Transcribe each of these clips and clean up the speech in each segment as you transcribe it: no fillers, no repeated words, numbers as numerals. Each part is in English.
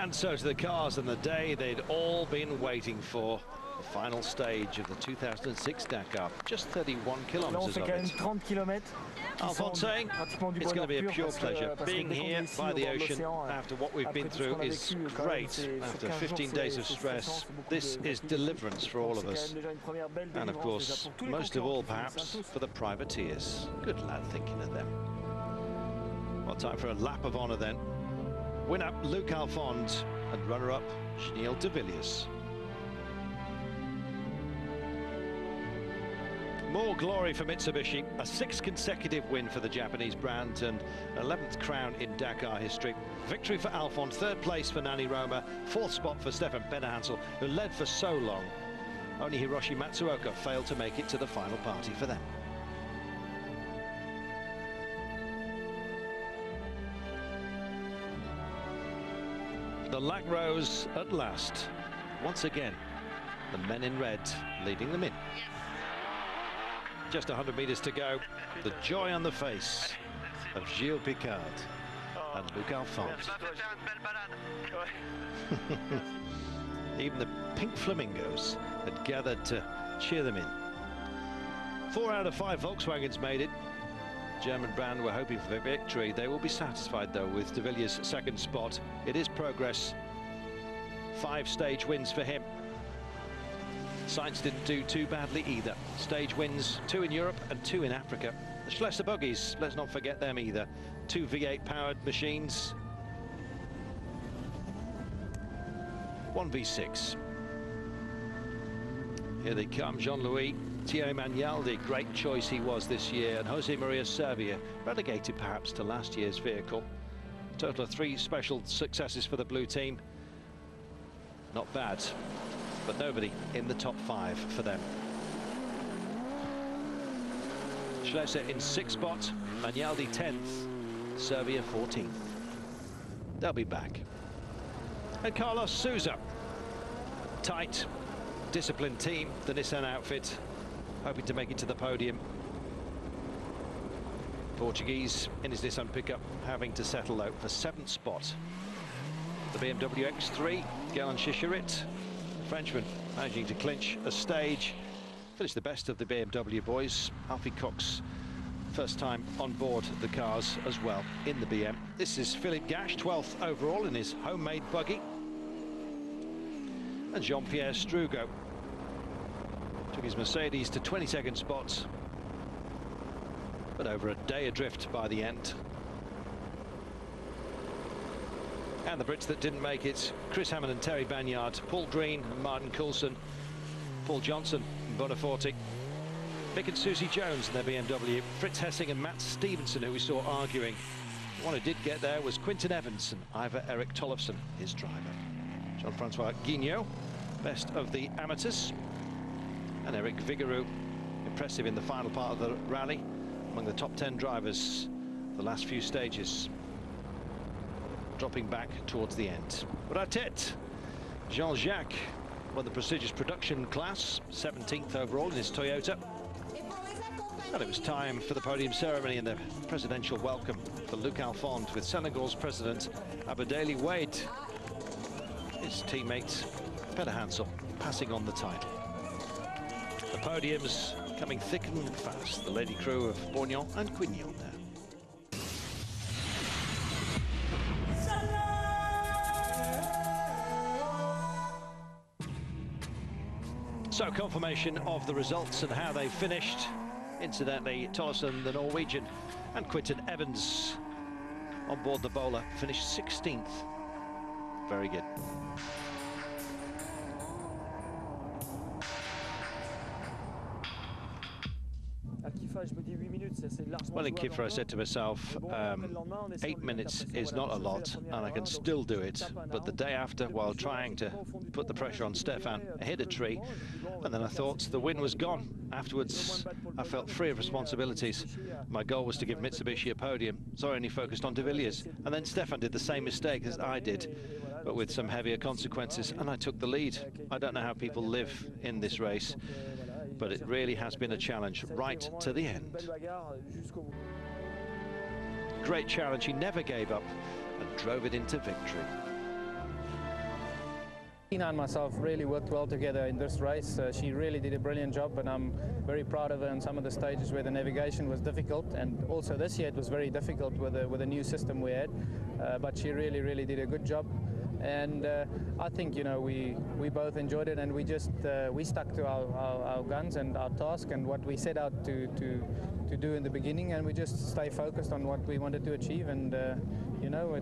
And so to the cars and the day they'd all been waiting for. The final stage of the 2006 Dakar. Just 31 kilometers of it. Alphonse saying it's going to be a pure pleasure. Being here by the ocean after what we've been through is great. After 15 days of stress, this is deliverance for all of us. And of course, most of all perhaps for the privateers. Good lad thinking of them. Well, time for a lap of honour then. Winner Luc Alphonse and runner-up Gilles de Villiers. More glory for Mitsubishi, a 6th consecutive win for the Japanese brand and 11th crown in Dakar history. Victory for Alphonse, 3rd place for Nani Roma, 4th spot for Stefan Pennehansel, who led for so long. Only Hiroshi Matsuoka failed to make it to the final party for them. The Lac Rose at last. Once again, the men in red leading them in. Just 100 meters to go. The joy on the face of Gilles Picard and Luc Alphonse. Even the pink flamingos had gathered to cheer them in. 4 out of 5 Volkswagens made it. German brand were hoping for victory. They will be satisfied though with de Villiers' 2nd spot. It is progress. 5 stage wins for him. Sainz didn't do too badly either. Stage wins, 2 in Europe and 2 in Africa. The Schlesser buggies, let's not forget them either. 2 V8 powered machines. 1 V6. Here they come, Jean-Louis. Thierry Magnaldi, great choice he was this year, and Jose Maria Servia, relegated perhaps to last year's vehicle. Total of 3 special successes for the blue team. Not bad, but nobody in the top 5 for them. Schlesser in 6th spot, Magnaldi 10th, Servia 14th. They'll be back. And Carlos Souza, tight, disciplined team, the Nissan outfit, hoping to make it to the podium. Portuguese in his Nissan pickup, having to settle though for 7th spot. The BMW X3, Galan Chicherit, Frenchman managing to clinch a stage, finished the best of the BMW boys. Alfie Cox, first time on board the cars as well in the BM. This is Philippe Gache, 12th overall in his homemade buggy. And Jean-Pierre Strugo took his Mercedes to 22nd spots, but over a day adrift by the end. And the Brits that didn't make it, Chris Hammond and Terry Banyard, Paul Green and Martin Coulson, Paul Johnson and Bonaforte, Mick and Susie Jones in their BMW, Fritz Hessing and Matt Stevenson, who we saw arguing. The one who did get there was Quinton Evans and Ivar Erik Tollefsen, his driver. Jean-Francois Guignot, best of the amateurs, and Eric Vigouroux, impressive in the final part of the rally, among the top 10 drivers the last few stages, dropping back towards the end. Ratet, Jean-Jacques won the prestigious production class, 17th overall in his Toyota. And it was time for the podium ceremony and the presidential welcome for Luc Alphonse, with Senegal's president Abdoulaye Wade, his teammate Pennehansel, passing on the title. The podiums coming thick and fast. The lady crew of Bourgnon and Quignon there. So confirmation of the results and how they finished. Incidentally, Tollefsen, the Norwegian, and Quinton Evans on board the bowler finished 16th. Very good. Well, in Kifra, I said to myself, 8 minutes is not a lot, and I can still do it. But the day after, while trying to put the pressure on Stefan, I hit a tree, and then I thought the win was gone. Afterwards, I felt free of responsibilities. My goal was to give Mitsubishi a podium, so I only focused on de Villiers. And then Stefan did the same mistake as I did, but with some heavier consequences, and I took the lead. I don't know how people live in this race, but it really has been a challenge right to the end. Great challenge, he never gave up and drove it into victory. Tina and myself really worked well together in this race. She really did a brilliant job, and I'm very proud of her on some of the stages where the navigation was difficult, and also this year it was very difficult with the new system we had, but she really did a good job. And I think, you know, we both enjoyed it, and we just we stuck to our guns and our task and what we set out to do in the beginning, and we just stay focused on what we wanted to achieve, and you know,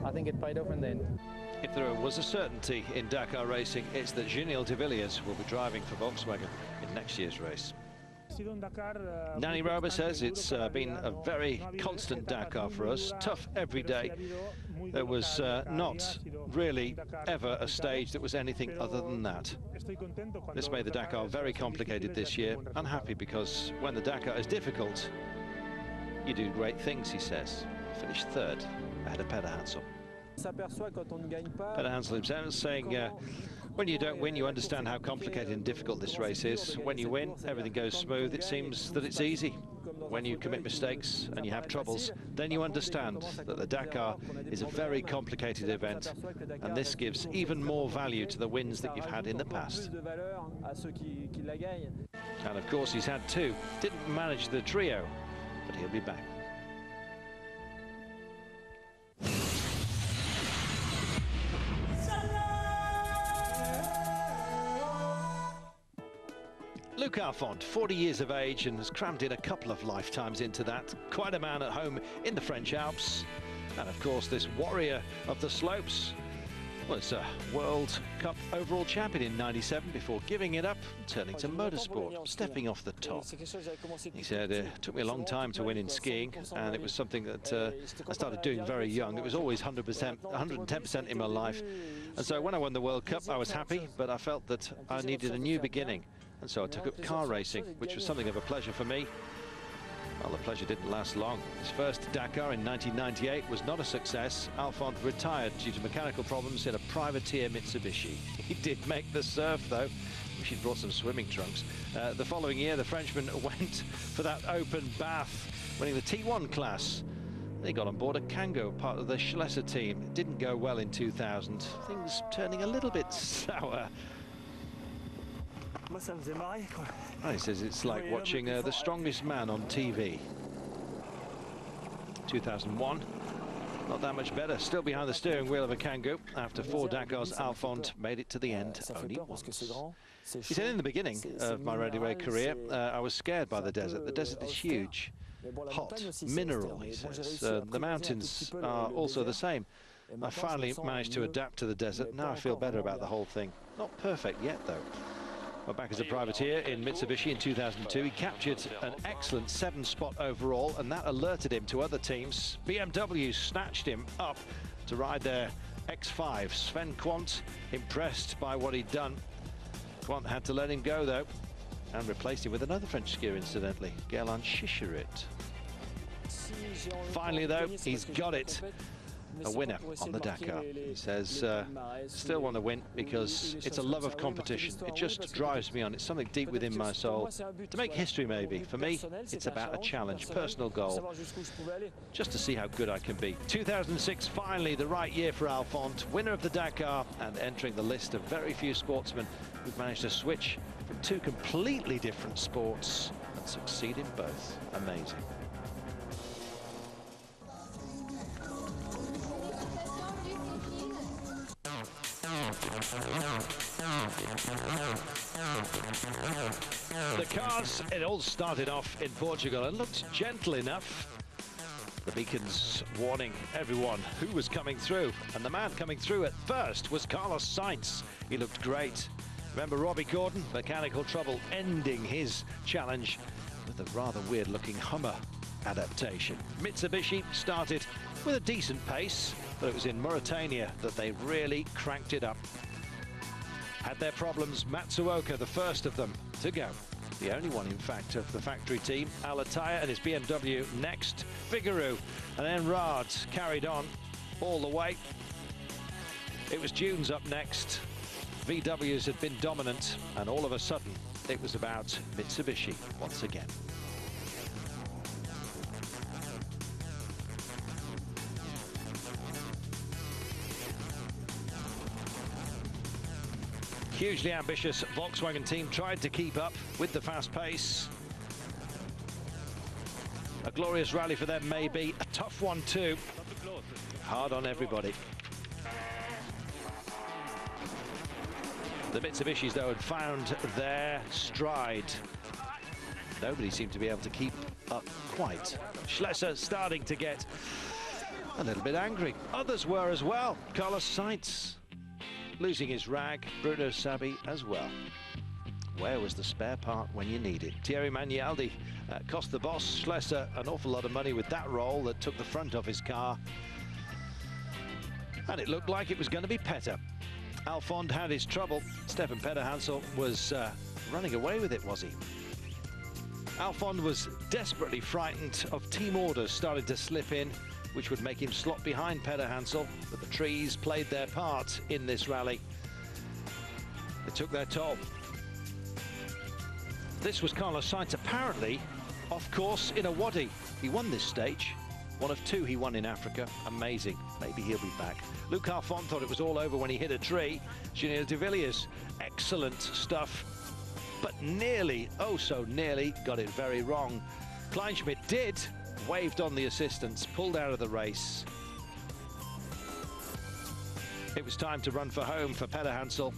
I think it paid off in the end. If there was a certainty in Dakar racing, it's that Giniel de Villiers will be driving for Volkswagen in next year's race. Nani Roba says it's been a very constant Dakar for us, tough every day. There was not really ever a stage that was anything other than that. This made the Dakar very complicated this year. Unhappy because when the Dakar is difficult, you do great things, he says. Finished third ahead of Peter Hansel. Peter Hansel himself saying, when you don't win, you understand how complicated and difficult this race is. When you win, everything goes smooth. It seems that it's easy. When you commit mistakes and you have troubles, then you understand that the Dakar is a very complicated event, and this gives even more value to the wins that you've had in the past. And of course, he's had two. Didn't manage the trio, but he'll be back. Luc Alphonse, 40 years of age, and has crammed in a couple of lifetimes into that. Quite a man at home in the French Alps. And of course, this warrior of the slopes was a World Cup overall champion in '97 before giving it up and turning to motorsport, stepping off the top. He said, it took me a long time to win in skiing, and it was something that I started doing very young. It was always 100%, 110% in my life. And so when I won the World Cup, I was happy, but I felt that I needed a new beginning. And so I took up car racing, which was something of a pleasure for me. Well, the pleasure didn't last long. His first Dakar in 1998 was not a success. Alphonse retired due to mechanical problems in a privateer Mitsubishi. He did make the surf, though. Wish he'd brought some swimming trunks. The following year, the Frenchman went for that open bath, winning the T1 class. He got on board a Kangoo, part of the Schlesser team. It didn't go well in 2000. Things turning a little bit sour. He says it's like watching The Strongest Man on TV. 2001, not that much better. Still behind the steering wheel of a Kangoo. After 4 Dakars, Alphonse made it to the end only once. He said, in the beginning of my rally career, I was scared by the desert. The desert is huge, hot, mineral, he says. The mountains are also the same. I finally managed to adapt to the desert. Now I feel better about the whole thing. Not perfect yet, though. Well, back as a privateer in Mitsubishi in 2002, he captured an excellent 7th spot overall, and that alerted him to other teams. BMW snatched him up to ride their X5. Sven Quant, impressed by what he'd done. Quant had to let him go, though, and replaced him with another French skier, incidentally, Gerland Schischerit. Finally, though, he's got it. A winner on the Dakar. He says, still want to win because it's a love of competition. It just drives me on. It's something deep within my soul. To make history, maybe. For me, it's about a challenge, personal goal, just to see how good I can be. 2006, finally the right year for Alphonse, winner of the Dakar and entering the list of very few sportsmen who've managed to switch from 2 completely different sports and succeed in both. Amazing. The cars, it all started off in Portugal and looked gentle enough. The beacons warning everyone who was coming through, and the man coming through at first was Carlos Sainz. He looked great. Remember Robbie Gordon? Mechanical trouble ending his challenge with a rather weird-looking Hummer adaptation. Mitsubishi started with a decent pace, but it was in Mauritania that they really cranked it up. Had their problems, Matsuoka, the first of them to go. The only one, in fact, of the factory team. Al-Attiyah and his BMW next. Figaro and then Raad carried on all the way. It was Dunes up next. VWs had been dominant, and all of a sudden, it was about Mitsubishi once again. Hugely ambitious Volkswagen team tried to keep up with the fast pace. A glorious rally for them, maybe. A tough one too. Hard on everybody. The Mitsubishis, though, had found their stride. Nobody seemed to be able to keep up quite. Schlesser starting to get a little bit angry. Others were as well. Carlos Sainz losing his rag. Bruno Sabi as well. Where was the spare part when you need it? Thierry Magnaldi cost the boss Schlesser an awful lot of money with that roll that took the front of his car. And it looked like it was going to be Petter. Alfond had his trouble. Stefan Petterhansel was running away with it, was he? Alfond was desperately frightened of team orders starting to slip in, which would make him slot behind Petterhansel. But the trees played their part in this rally. They took their toll. This was Carlos Sainz, apparently off course in a wadi. He won this stage. One of two he won in Africa. Amazing. Maybe he'll be back. Luc Alfond thought it was all over when he hit a tree. Gilles de Villiers, excellent stuff, but nearly, oh so nearly, got it very wrong. Kleinschmidt did, waved on the assistants, pulled out of the race. It was time to run for home for Petterhansel,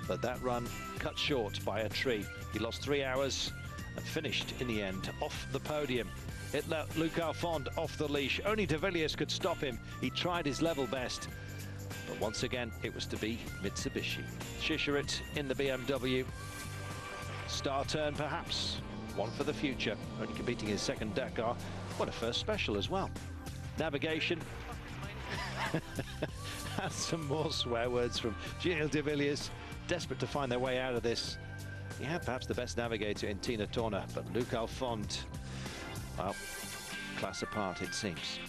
but that run cut short by a tree. He lost 3 hours and finished in the end off the podium. It let Luc Alfond off the leash. Only de Villiers could stop him. He tried his level best, but once again it was to be Mitsubishi. Shishirit in the BMW. Star turn perhaps, one for the future. Only competing his second Dakar. What a first special as well. Navigation. And some more swear words from Gilles de Villiers, desperate to find their way out of this. He had perhaps the best navigator in Tina Turner, but Luc Alfond, well, class apart it seems.